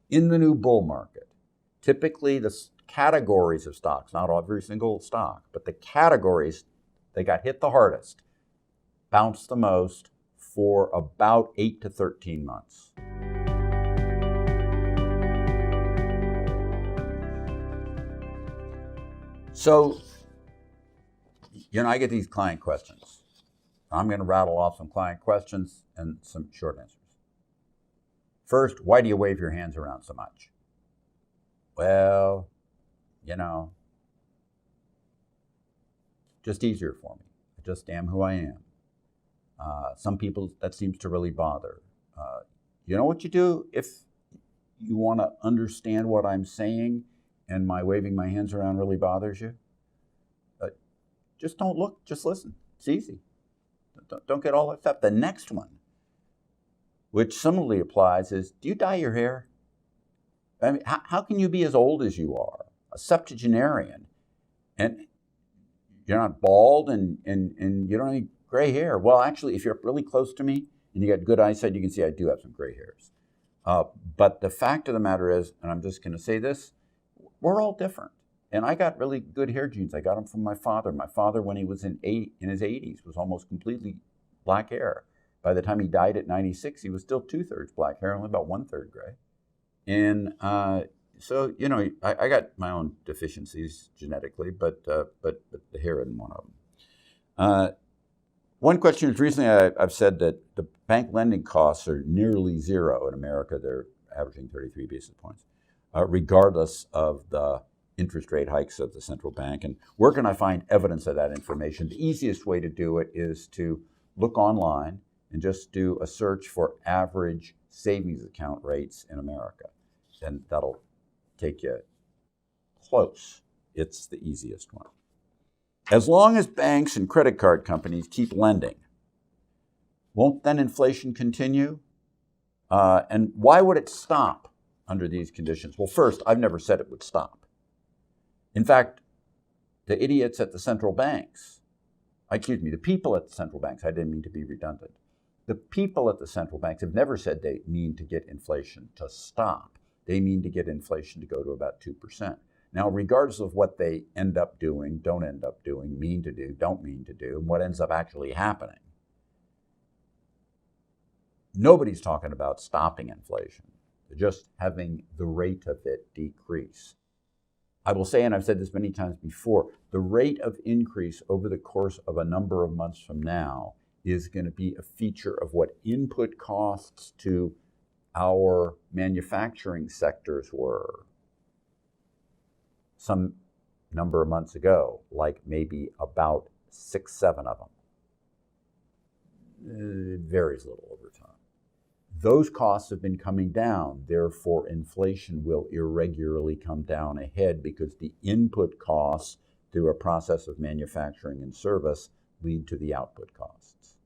In the new bull market, typically the categories of stocks, not every single stock, but the categories that got hit the hardest, bounced the most for about 8 to 13 months. So, I get these client questions. I'm going to rattle off some client questions and some short answers. First, why do you wave your hands around so much? Well, just easier for me. I just am who I am. Some people, that seems to really bother. You know what you do if you want to understand what I'm saying and my waving my hands around really bothers you? Just don't look, just listen. It's easy. Don't get all that up. The next one, which similarly applies, is, do you dye your hair? I mean, how can you be as old as you are, a septuagenarian, and you're not bald and you don't have any gray hair? Well, actually, if you're really close to me and you got good eyesight, you can see I do have some gray hairs. But the fact of the matter is, and I'm just going to say this, we're all different. And I got really good hair genes. I got them from my father. My father, when he was in his 80s, was almost completely black hair. By the time he died at 96, he was still 2/3 black hair, only about 1/3 gray. And so, I got my own deficiencies genetically, but the hair isn't one of them. One question is, recently I've said that the bank lending costs are nearly zero in America. They're averaging 33 basis points, regardless of the interest rate hikes of the central bank. And where can I find evidence of that information? The easiest way to do it is to look online and just do a search for average savings account rates in America. And that'll take you close. It's the easiest one. As long as banks and credit card companies keep lending, won't then inflation continue? And why would it stop under these conditions? Well, first, I've never said it would stop. In fact, the idiots at the central banks, the people at the central banks, I didn't mean to be redundant. The people at the central banks have never said they mean to get inflation to stop. They mean to get inflation to go to about 2%. Now, regardless of what they end up doing, don't end up doing, mean to do, don't mean to do, and what ends up actually happening, nobody's talking about stopping inflation. They're just having the rate of it decrease. I will say, and I've said this many times before, the rate of increase over the course of a number of months from now is going to be a feature of what input costs to our manufacturing sectors were some number of months ago, like maybe about 6, 7 of them. It varies a little over time. Those costs have been coming down, therefore inflation will irregularly come down ahead because the input costs through a process of manufacturing and service lead to the output costs.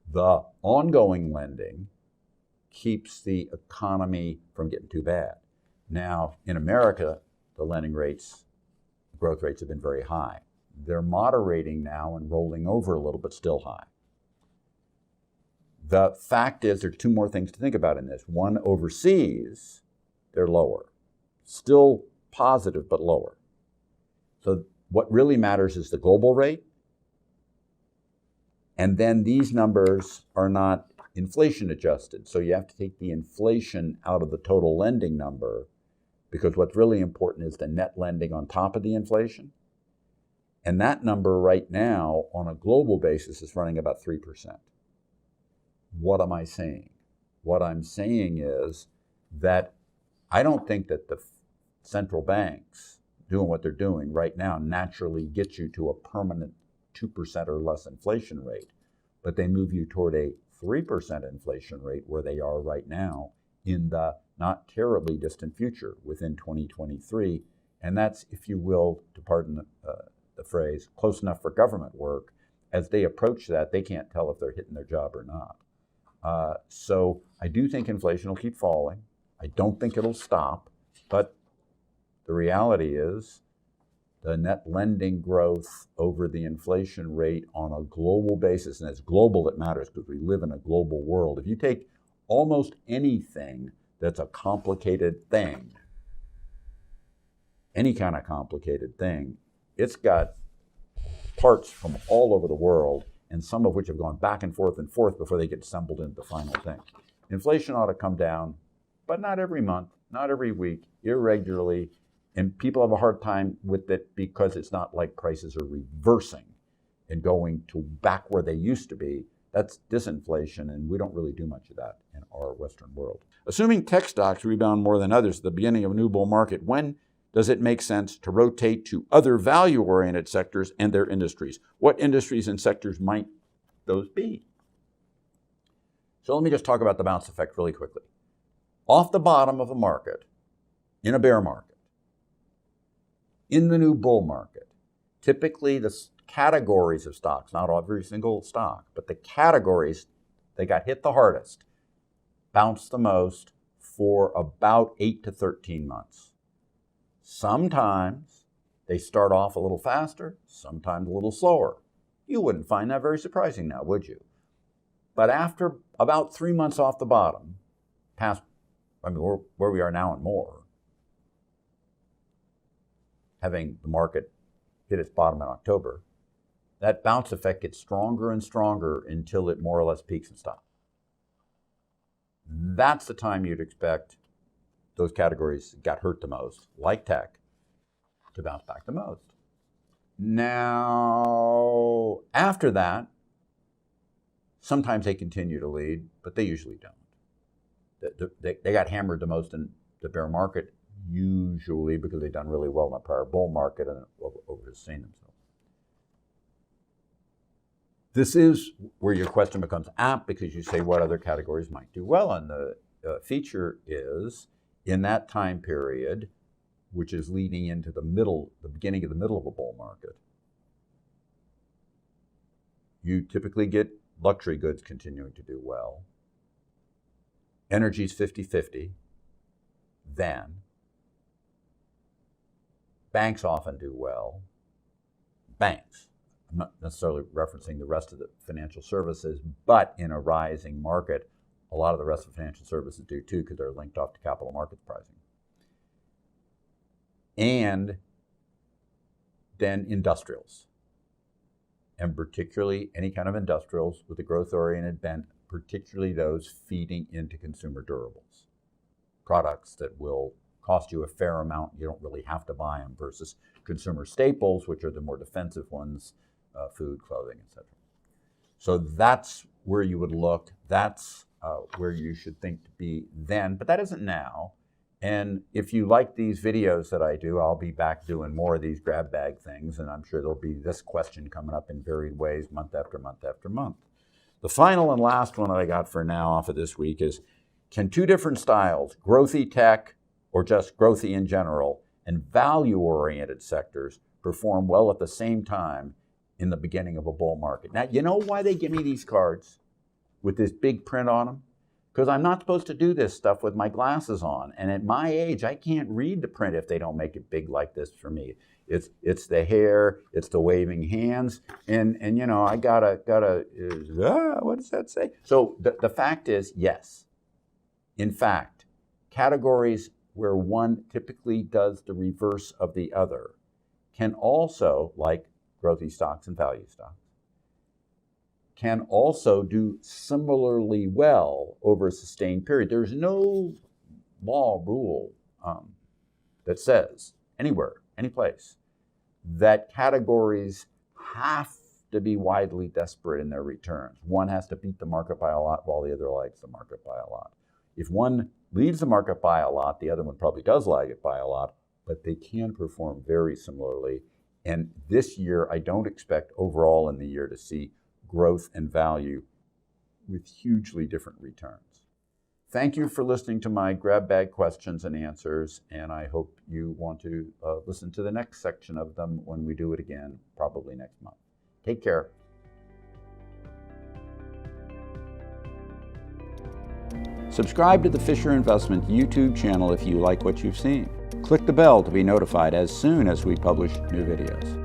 The ongoing lending keeps the economy from getting too bad. Now, in America, the lending rates, growth rates have been very high. They're moderating now and rolling over a little, but still high. The fact is, there are 2 more things to think about in this. One, overseas, they're lower. Still positive, but lower. So what really matters is the global rate. And then these numbers are not inflation adjusted. So you have to take the inflation out of the total lending number, because what's really important is the net lending on top of the inflation. And that number right now on a global basis is running about 3%. What am I saying? What I'm saying is that I don't think that the central banks doing what they're doing right now naturally get you to a permanent 2% or less inflation rate, but they move you toward a 3% inflation rate where they are right now in the not terribly distant future within 2023. And that's, if you will, to pardon the phrase, close enough for government work. As they approach that, they can't tell if they're hitting their job or not. So I do think inflation will keep falling. I don't think it'll stop, but the reality is the net lending growth over the inflation rate on a global basis, and it's global that matters because we live in a global world. If you take almost anything that's a complicated thing, any kind of complicated thing, it's got parts from all over the world, and some of which have gone back and forth before they get assembled into the final thing. Inflation ought to come down, but not every month, not every week, irregularly, and people have a hard time with it because it's not like prices are reversing and going to back where they used to be. That's disinflation, and we don't really do much of that in our Western world. Assuming tech stocks rebound more than others at the beginning of a new bull market, when does it make sense to rotate to other value-oriented sectors and their industries? What industries and sectors might those be? So let me just talk about the bounce effect really quickly. Off the bottom of a market, in a bear market, in the new bull market, typically the categories of stocks, not every single stock, but the categories that got hit the hardest, bounced the most for about 8 to 13 months. Sometimes they start off a little faster, sometimes a little slower. You wouldn't find that very surprising now, would you? But after about 3 months off the bottom, past, where we are now and more, having the market hit its bottom in October, that bounce effect gets stronger and stronger until it more or less peaks and stops. That's the time you'd expect those categories that got hurt the most, like tech, to bounce back the most. Now, after that, sometimes they continue to lead, but they usually don't. They got hammered the most in the bear market, usually because they've done really well in the prior bull market and overseen themselves. This is where your question becomes apt, because you say what other categories might do well. And the feature is, in that time period, which is leading into the beginning of the middle of a bull market, you typically get luxury goods continuing to do well. Energy's 50-50. Then banks often do well. Banks. I'm not necessarily referencing the rest of the financial services, but in a rising market, a lot of the rest of financial services do too, because they're linked off to capital markets pricing. And then industrials, and particularly any kind of industrials with a growth-oriented bent, particularly those feeding into consumer durables, products that will cost you a fair amount. You don't really have to buy them, versus consumer staples, which are the more defensive ones, food, clothing, etc. So that's where you would look. That's where you should think to be then, but that isn't now. And if you like these videos that I do, I'll be back doing more of these grab bag things, and I'm sure there'll be this question coming up in varied ways month after month after month. The final and last one that I got for now off of this week is, can two different styles, growthy tech or just growthy in general, and value-oriented sectors perform well at the same time in the beginning of a bull market? Now, you know why they give me these cards with this big print on them? Because I'm not supposed to do this stuff with my glasses on. And at my age, I can't read the print if they don't make it big like this for me. It's the hair, it's the waving hands, and you know, I gotta what does that say? So the fact is, yes. In fact, categories where one typically does the reverse of the other can also, like growthy stocks and value stocks, can also do similarly well over a sustained period. There's no law rule that says anywhere, any place, that categories have to be widely disparate in their returns. One has to beat the market by a lot while the other lags the market by a lot. If one leads the market by a lot, the other one probably does lag it by a lot, but they can perform very similarly. And this year, I don't expect overall in the year to see growth and value with hugely different returns. Thank you for listening to my grab bag questions and answers, and I hope you want to listen to the next section of them when we do it again, probably next month. Take care. Subscribe to the Fisher Investment YouTube channel if you like what you've seen. Click the bell to be notified as soon as we publish new videos.